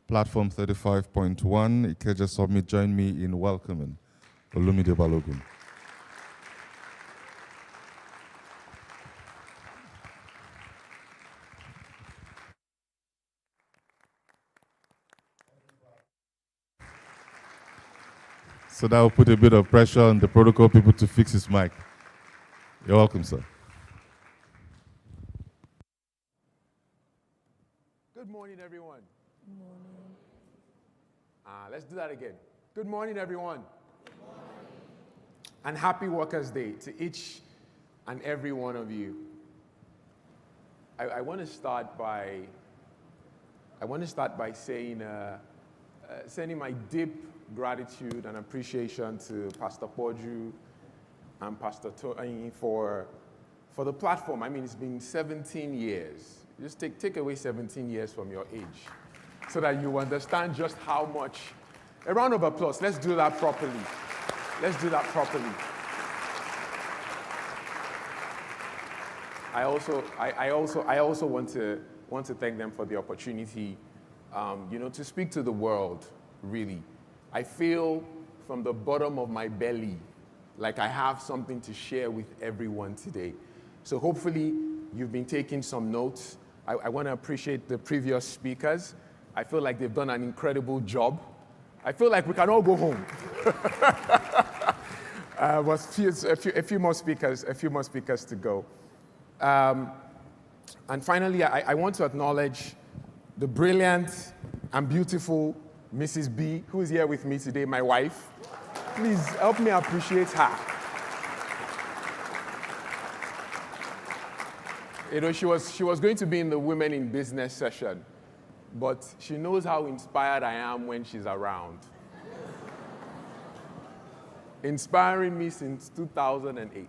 Platform 35.1, Ikeja Summit, join me in welcoming OLUMIDE BALOGUN. So that will put a bit of pressure on the protocol people to fix his mic. You're welcome, sir. Good morning, everyone. Good morning. Let's do that again. Good morning, everyone. Good morning. And happy Workers' Day to each and every one of you. I want to start by saying, sending my deep gratitude and appreciation to Pastor Poju and Pastor Toyin for the platform. I mean, it's been 17 years. Just take away 17 years from your age so that you understand just how much. A round of applause. Let's do that properly. Let's do that properly. I also want to thank them for the opportunity, to speak to the world, really. I feel from the bottom of my belly like I have something to share with everyone today. So hopefully you've been taking some notes. I want to appreciate the previous speakers. I feel like they've done an incredible job. I feel like we can all go home. But a few more speakers to go. And finally, I want to acknowledge the brilliant and beautiful Mrs. B, who is here with me today, my wife. Please help me appreciate her. She was going to be in the Women in Business session, but she knows how inspired I am when she's around. Inspiring me since 2008.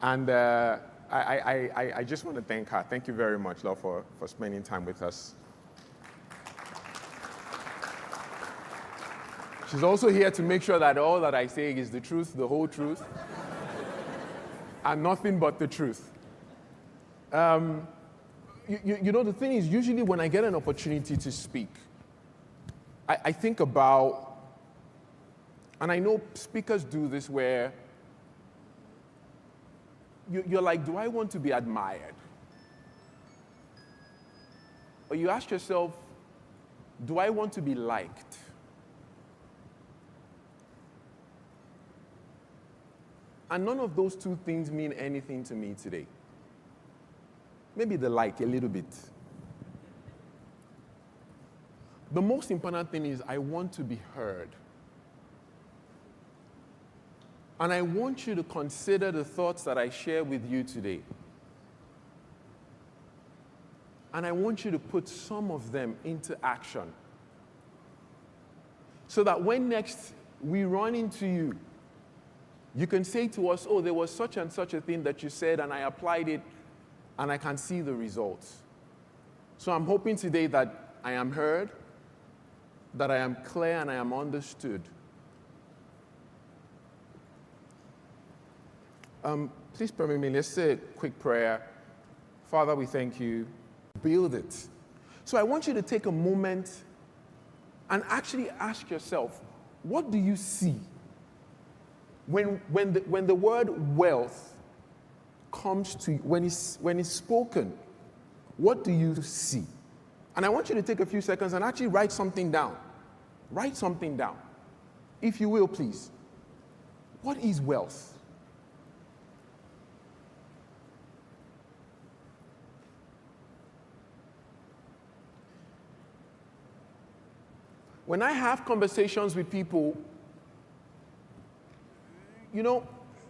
And I just want to thank her. Thank you very much, love, for spending time with us. She's also here to make sure that all that I say is the truth, the whole truth, and nothing but the truth. The thing is, usually when I get an opportunity to speak, I think about, and I know speakers do this where you're like, do I want to be admired? Or you ask yourself, do I want to be liked? And none of those two things mean anything to me today. Maybe the like a little bit. The most important thing is I want to be heard. And I want you to consider the thoughts that I share with you today. And I want you to put some of them into action. So that when next we run into you, you can say to us, oh, there was such and such a thing that you said, and I applied it, and I can see the results. So I'm hoping today that I am heard, that I am clear, and I am understood. Please permit me, let's say a quick prayer. Father, we thank you. Build it. So I want you to take a moment and actually ask yourself, what do you see? When the word wealth comes to you, when it's spoken, what do you see? And I want you to take a few seconds and actually write something down. Write something down. If you will, please. What is wealth? When I have conversations with people,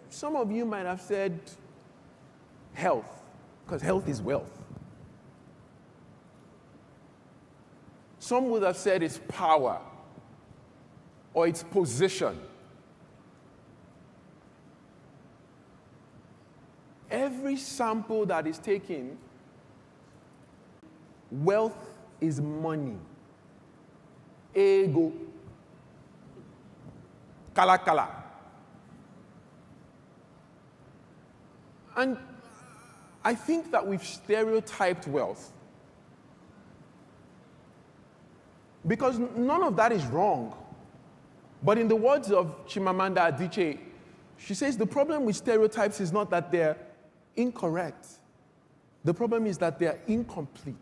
some of you might have said health, because health is wealth. Some would have said it's power or it's position. Every sample that is taken, wealth is money. Ego. Kala kala. And I think that we've stereotyped wealth. Because none of that is wrong. But in the words of Chimamanda Adichie, she says the problem with stereotypes is not that they're incorrect. The problem is that they're incomplete.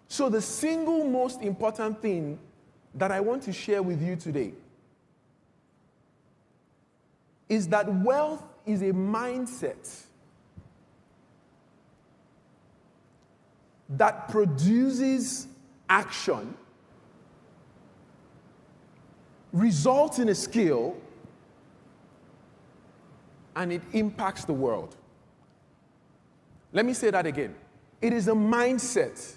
So the single most important thing that I want to share with you today is that wealth is a mindset that produces action, results in a skill, and it impacts the world. Let me say that again. It is a mindset.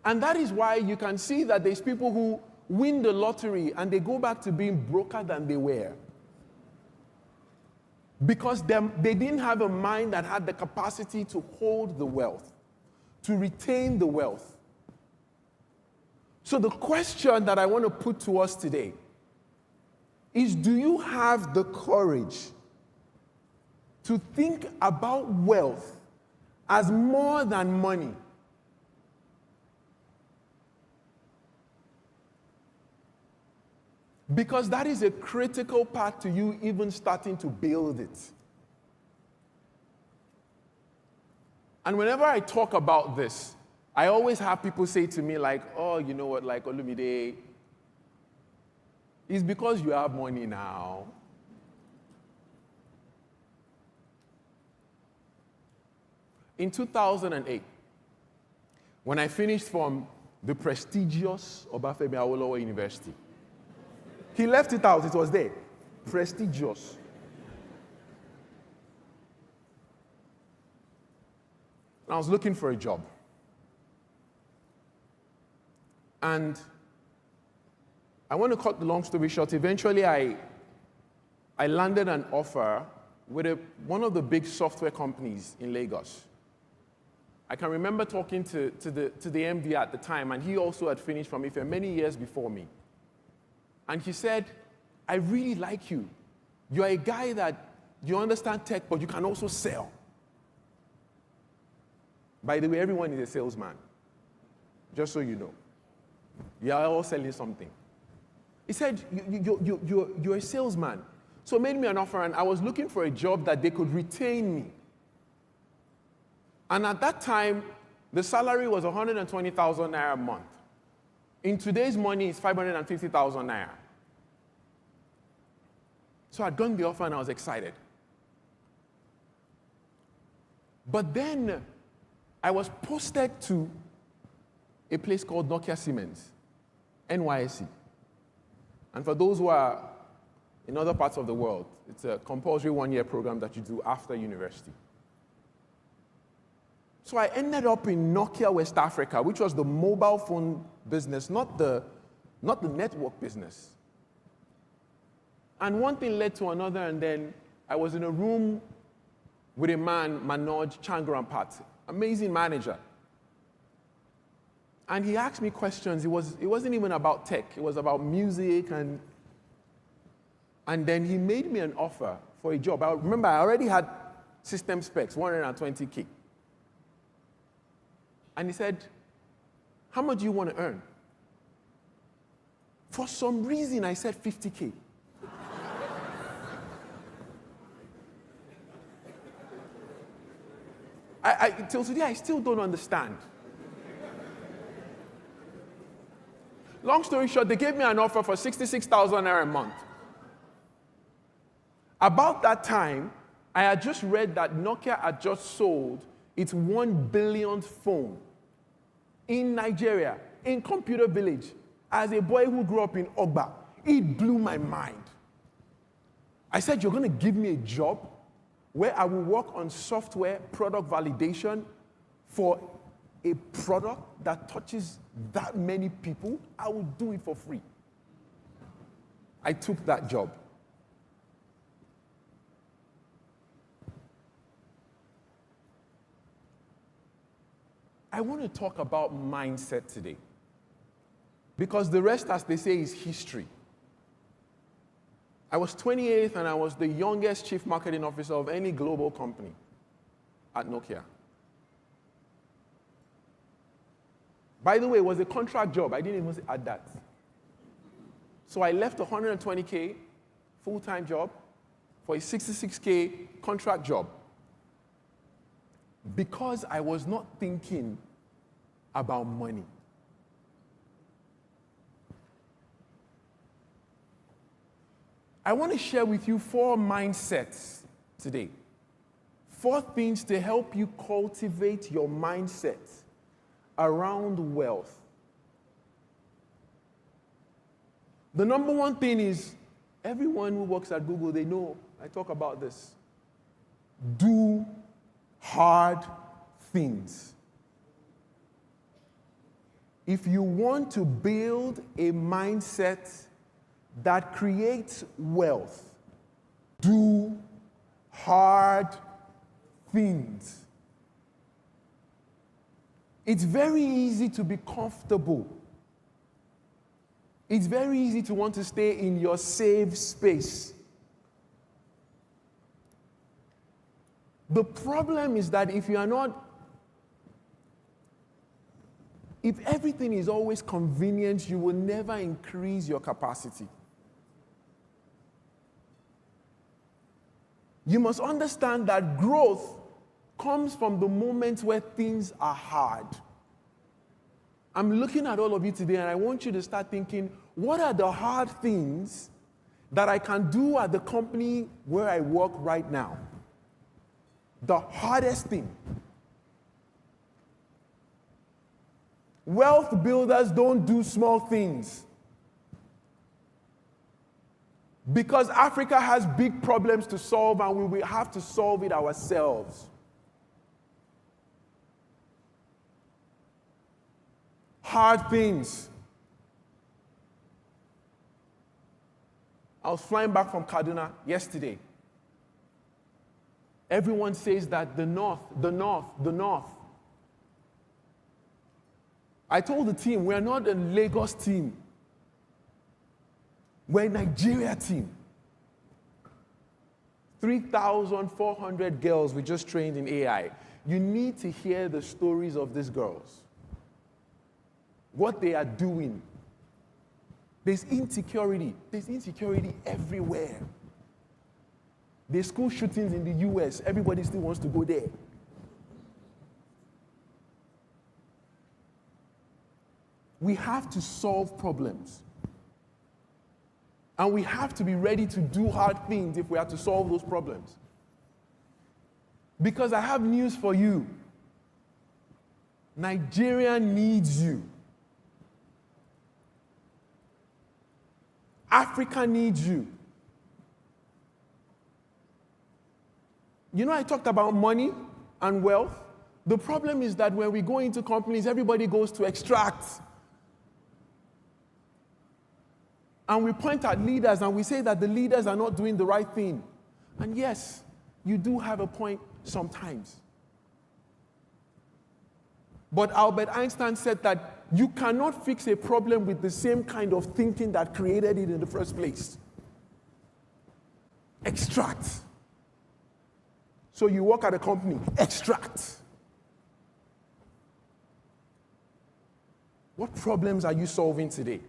And that is why you can see that there's people who win the lottery and they go back to being broker than they were. Because they didn't have a mind that had the capacity to hold the wealth, to retain the wealth. So the question that I want to put to us today is, do you have the courage to think about wealth as more than money? Because that is a critical part to you even starting to build it. And whenever I talk about this, I always have people say to me like, oh, you know what, like OLUMIDE, it's because you have money now. In 2008, when I finished from the prestigious Obafemi Awolowo University, he left it out, it was there. Prestigious. I was looking for a job. And I want to cut the long story short. Eventually, I landed an offer with one of the big software companies in Lagos. I can remember talking to the MD at the time, and he also had finished from IFE many years before me. And he said, I really like you. You're a guy that you understand tech, but you can also sell. By the way, everyone is a salesman, just so you know. You are all selling something. He said, you're a salesman. So made me an offer, and I was looking for a job that they could retain me. And at that time, the salary was 120,000 naira a month. In today's money, it's 550,000 naira. So I'd gotten the offer and I was excited. But then I was posted to a place called Nokia Siemens, NYSC. And for those who are in other parts of the world, it's a compulsory one-year program that you do after university. So I ended up in Nokia West Africa, which was the mobile phone business, not the network business. And one thing led to another, and then I was in a room with a man, Manoj Changrampat, amazing manager. And he asked me questions. It wasn't even about tech. It was about music, and then he made me an offer for a job. I remember I already had system specs, 120K. And he said, how much do you want to earn? For some reason, I said 50K. Till today, I still don't understand. Long story short, they gave me an offer for 66,000 naira a month. About that time, I had just read that Nokia had just sold its 1 billionth phone in Nigeria, in Computer Village. As a boy who grew up in Ogba, it blew my mind. I said, you're going to give me a job where I will work on software product validation for a product that touches that many people? I will do it for free. I took that job. I want to talk about mindset today. Because the rest, as they say, is history. I was 28 and I was the youngest chief marketing officer of any global company at Nokia. By the way, it was a contract job. I didn't even add that. So I left a 120K full-time job for a 66K contract job because I was not thinking about money. I want to share with you 4 mindsets today. 4 things to help you cultivate your mindset around wealth. The number one thing is, everyone who works at Google, they know I talk about this. Do hard things. If you want to build a mindset that creates wealth, do hard things. It's very easy to be comfortable. It's very easy to want to stay in your safe space. The problem is that if everything is always convenient, you will never increase your capacity. You must understand that growth comes from the moment where things are hard. I'm looking at all of you today and I want you to start thinking, what are the hard things that I can do at the company where I work right now? The hardest thing. Wealth builders don't do small things. Because Africa has big problems to solve and we will have to solve it ourselves. Hard things. I was flying back from Kaduna yesterday. Everyone says that the north. I told the team, we're not a Lagos team. We're a Nigeria team. 3,400 girls we just trained in AI. You need to hear the stories of these girls. What they are doing. There's insecurity. There's insecurity everywhere. There's school shootings in the US. Everybody still wants to go there. We have to solve problems. And we have to be ready to do hard things if we have to solve those problems. Because I have news for you. Nigeria needs you. Africa needs you. You know, I talked about money and wealth. The problem is that when we go into companies, everybody goes to extract. And we point at leaders and we say that the leaders are not doing the right thing. And yes, you do have a point sometimes. But Albert Einstein said that you cannot fix a problem with the same kind of thinking that created it in the first place. Extract. So you work at a company, extract. What problems are you solving today?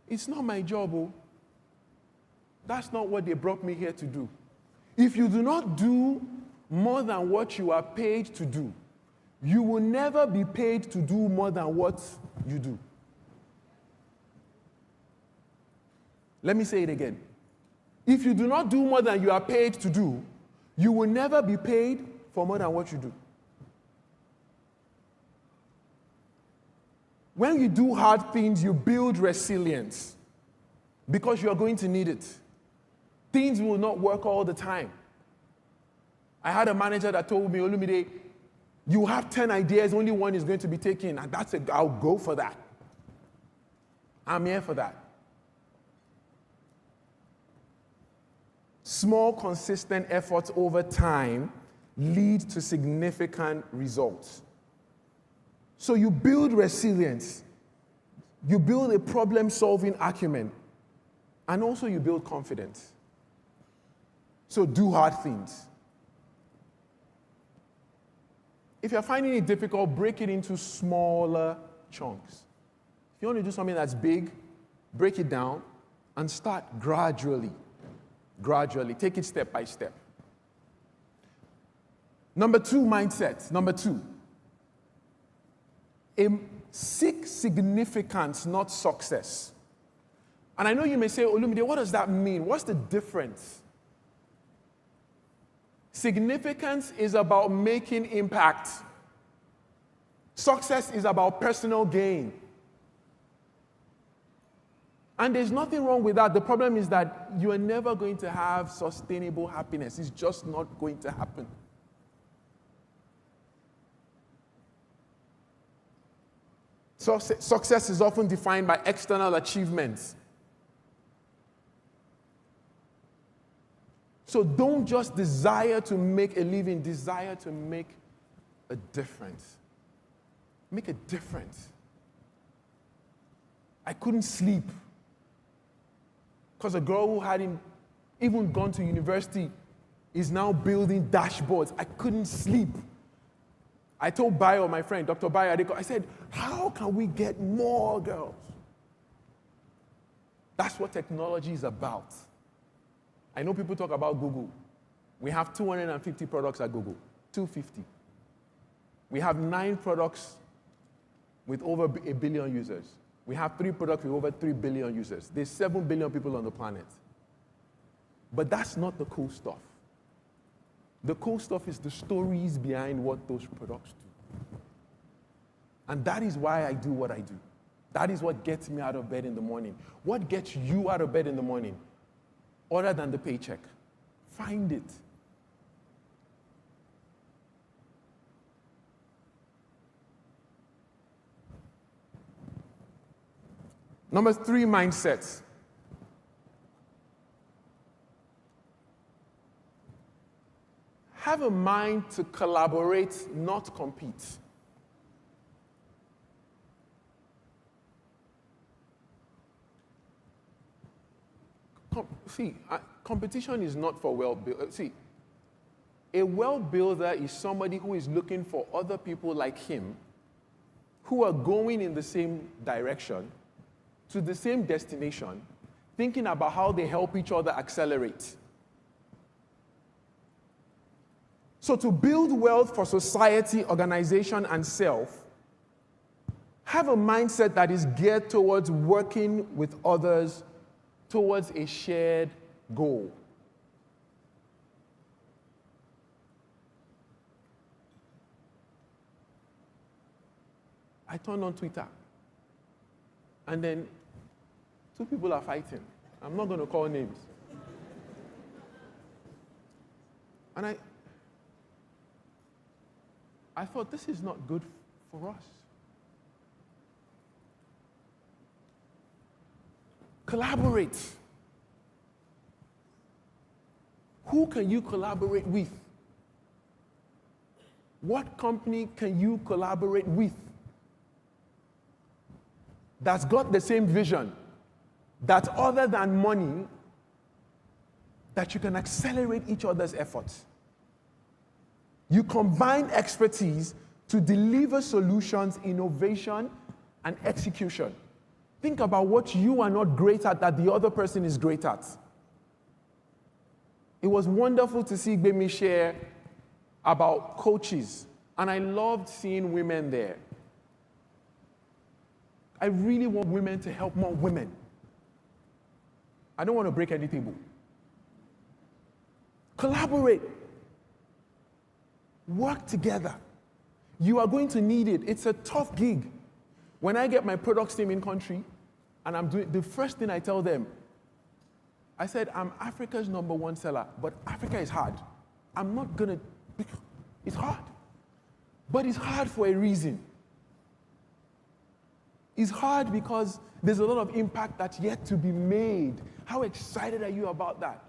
It's not my job, oh. That's not what they brought me here to do. If you do not do more than what you are paid to do, you will never be paid to do more than what you do. Let me say it again. If you do not do more than you are paid to do, you will never be paid for more than what you do. When you do hard things, you build resilience because you're going to need it. Things will not work all the time. I had a manager that told me, Olumide, you have 10 ideas, only one is going to be taken, and I'll go for that. I'm here for that. Small, consistent efforts over time lead to significant results. So you build resilience, you build a problem-solving acumen, and also you build confidence. So do hard things. If you're finding it difficult, break it into smaller chunks. If you want to do something that's big, break it down and start gradually. Gradually. Take it step by step. Number 2 mindset. Number 2. Seek significance, not success. And I know you may say, Olumide, what does that mean? What's the difference? Significance is about making impact. Success is about personal gain. And there's nothing wrong with that. The problem is that you are never going to have sustainable happiness. It's just not going to happen. Success is often defined by external achievements. So don't just desire to make a living, desire to make a difference. Make a difference. I couldn't sleep because a girl who hadn't even gone to university is now building dashboards. I couldn't sleep. I told Bayo, my friend, Dr. Bayo Adeko, I said, how can we get more girls? That's what technology is about. I know people talk about Google. We have 250 products at Google, 250. We have 9 products with over 1 billion users. We have 3 products with over 3 billion users. There's 7 billion people on the planet. But that's not the cool stuff. The cool stuff is the stories behind what those products do. And that is why I do what I do. That is what gets me out of bed in the morning. What gets you out of bed in the morning? Other than the paycheck. Find it. Number 3 mindsets. Have a mind to collaborate, not compete. Competition is not for well-builders. A well-builder is somebody who is looking for other people like him who are going in the same direction, to the same destination, thinking about how they help each other accelerate. So to build wealth for society, organization, and self, have a mindset that is geared towards working with others towards a shared goal. I turned on Twitter, and then 2 people are fighting. I'm not going to call names. And I thought, this is not good for us. Collaborate. Who can you collaborate with? What company can you collaborate with that's got the same vision, that other than money, that you can accelerate each other's efforts? You combine expertise to deliver solutions, innovation, and execution. Think about what you are not great at that the other person is great at. It was wonderful to see Gbemi share about coaches, and I loved seeing women there. I really want women to help more women. I don't want to break any table. Collaborate. Work together. You are going to need it. It's a tough gig. When I get my products team in country, and I'm doing, the first thing I tell them, I said, I'm Africa's #1 seller, but Africa is hard. I'm not gonna, it's hard. But it's hard for a reason. It's hard because there's a lot of impact that's yet to be made. How excited are you about that?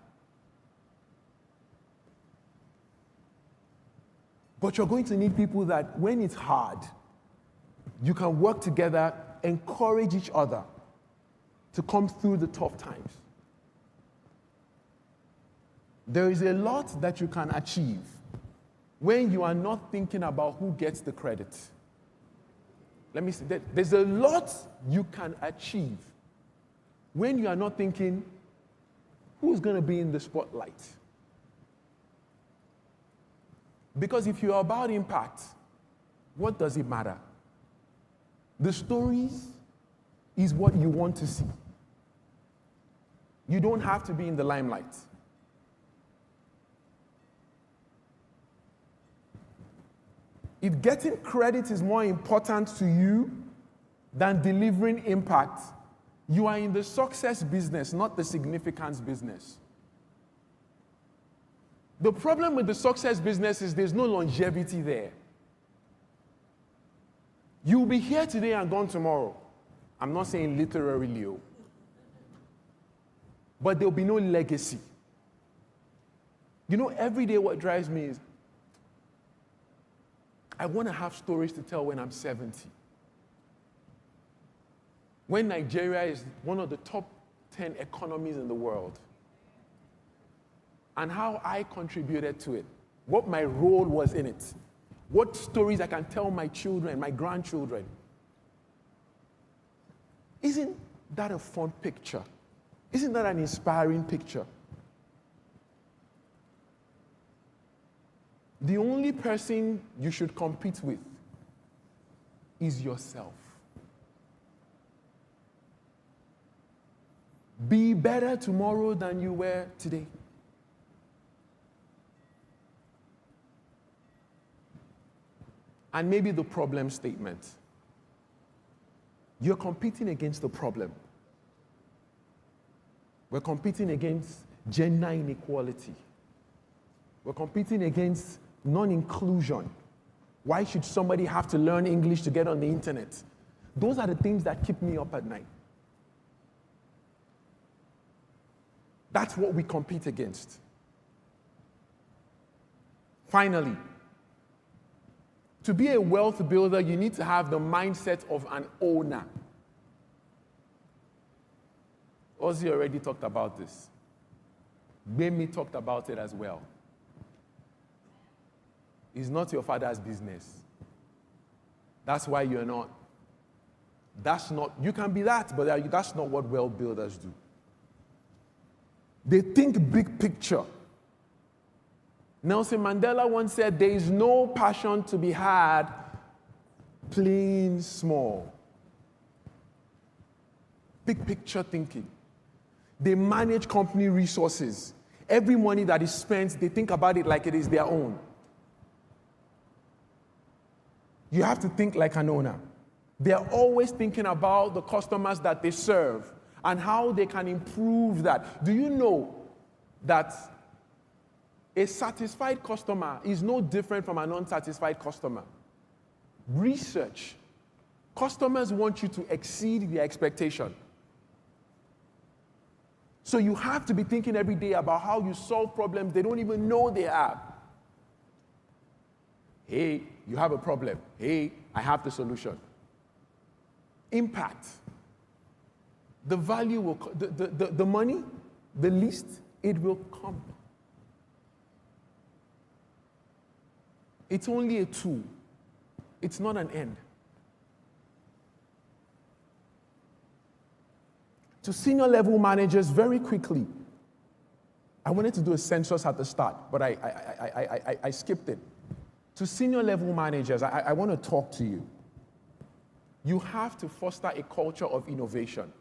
But you're going to need people that when it's hard, you can work together, encourage each other to come through the tough times. There is a lot that you can achieve when you are not thinking about who gets the credit. Let me say that there's a lot you can achieve when you are not thinking who's going to be in the spotlight. Because if you are about impact, what does it matter? The stories is what you want to see. You don't have to be in the limelight. If getting credit is more important to you than delivering impact, you are in the success business, not the significance business. The problem with the success business is there's no longevity there. You'll be here today and gone tomorrow. I'm not saying literally, but there'll be no legacy. You know, every day what drives me is, I want to have stories to tell when I'm 70. When Nigeria is one of the top 10 economies in the world, and how I contributed to it, what my role was in it, what stories I can tell my children, my grandchildren. Isn't that a fun picture? Isn't that an inspiring picture? The only person you should compete with is yourself. Be better tomorrow than you were today. And maybe the problem statement. You're competing against the problem. We're competing against gender inequality. We're competing against non-inclusion. Why should somebody have to learn English to get on the internet? Those are the things that keep me up at night. That's what we compete against. Finally, to be a wealth builder, you need to have the mindset of an owner. Ozzy already talked about this. Gbemi talked about it as well. It's not your father's business. That's why you're not. You can be that, but that's not what wealth builders do. They think big picture. Nelson Mandela once said, there is no passion to be had playing small. Big picture thinking. They manage company resources. Every money that is spent, they think about it like it is their own. You have to think like an owner. They're always thinking about the customers that they serve and how they can improve that. Do you know that a satisfied customer is no different from an unsatisfied customer? Research. Customers want you to exceed their expectation. So you have to be thinking every day about how you solve problems they don't even know they have. Hey, you have a problem. Hey, I have the solution. Impact. The value will, the money, the least, it will come. It's only a tool. It's not an end. To senior level managers, very quickly, I wanted to do a census at the start, but I skipped it. To senior level managers, I want to talk to you. You have to foster a culture of innovation.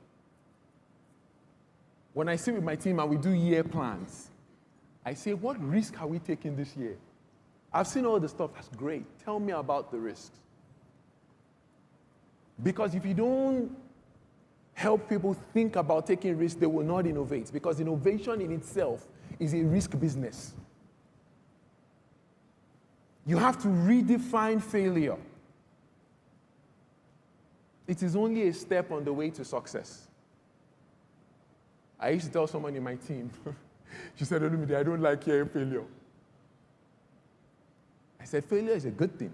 When I sit with my team and we do year plans, I say, what risk are we taking this year? I've seen all the stuff, that's great. Tell me about the risks. Because if you don't help people think about taking risks, they will not innovate. Because innovation in itself is a risk business. You have to redefine failure. It is only a step on the way to success. I used to tell someone in my team, she said, "OLUMIDE, I don't like hearing failure." I said, failure is a good thing.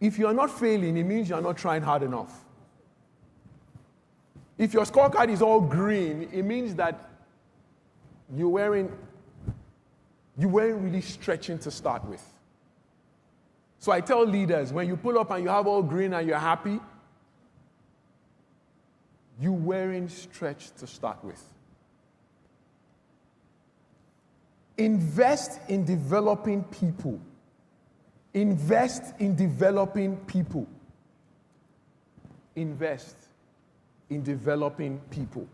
If you are not failing, it means you are not trying hard enough. If your scorecard is all green, it means that you're wearing You weren't really stretching to start with. So I tell leaders, when you pull up and you have all green and you're happy, you weren't stretched to start with. Invest in developing people. Invest in developing people. Invest in developing people.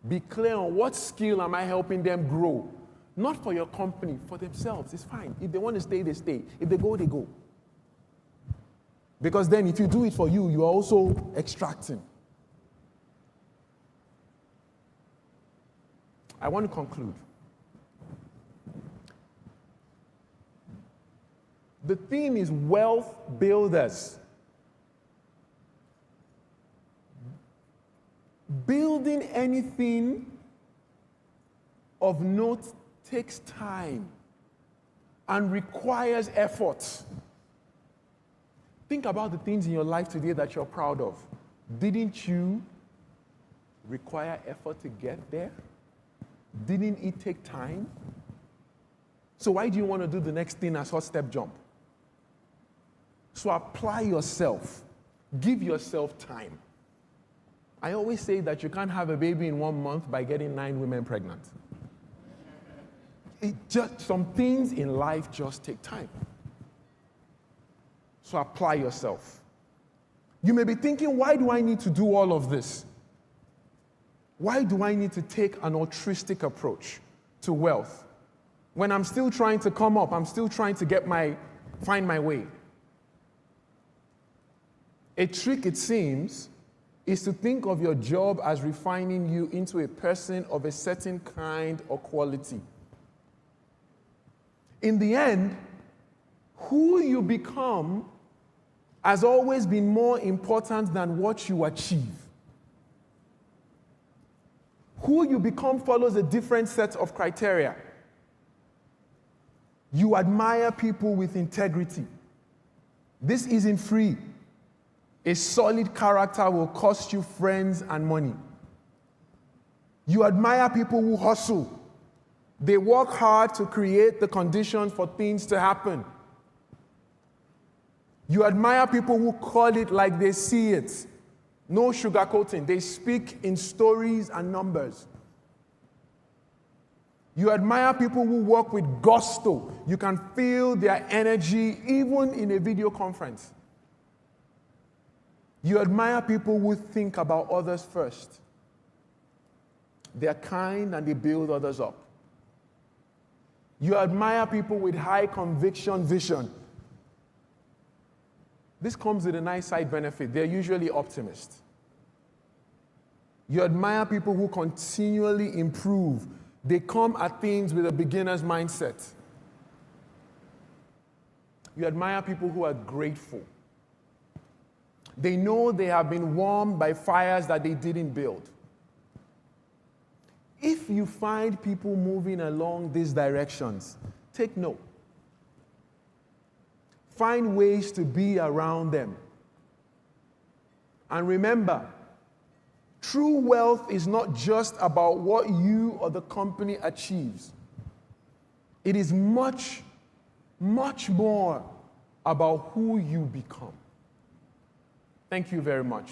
Be clear on what skill am I helping them grow. Not for your company, for themselves. It's fine. If they want to stay, they stay. If they go, they go. Because then if you do it for you, you are also extracting. I want to conclude. The theme is wealth builders. Building anything of note takes time and requires effort. Think about the things in your life today that you're proud of. Didn't you require effort to get there? Didn't it take time? So why do you want to do the next thing as hot step jump? So apply yourself. Give yourself time. I always say that you can't have a baby in 1 month by getting 9 women pregnant. Some things in life just take time. So apply yourself. You may be thinking, why do I need to do all of this? Why do I need to take an altruistic approach to wealth? When I'm still trying to come up, I'm still trying to find my way. A trick, it seems, is to think of your job as refining you into a person of a certain kind or quality. In the end, who you become has always been more important than what you achieve. Who you become follows a different set of criteria. You admire people with integrity. This isn't free. A solid character will cost you friends and money. You admire people who hustle. They work hard to create the conditions for things to happen. You admire people who call it like they see it. No sugarcoating. They speak in stories and numbers. You admire people who work with gusto. You can feel their energy even in a video conference. You admire people who think about others first. They are kind and they build others up. You admire people with high conviction vision. This comes with a nice side benefit. They're usually optimists. You admire people who continually improve. They come at things with a beginner's mindset. You admire people who are grateful. They know they have been warmed by fires that they didn't build. If you find people moving along these directions, take note. Find ways to be around them. And remember, true wealth is not just about what you or the company achieves. It is much, much more about who you become. Thank you very much.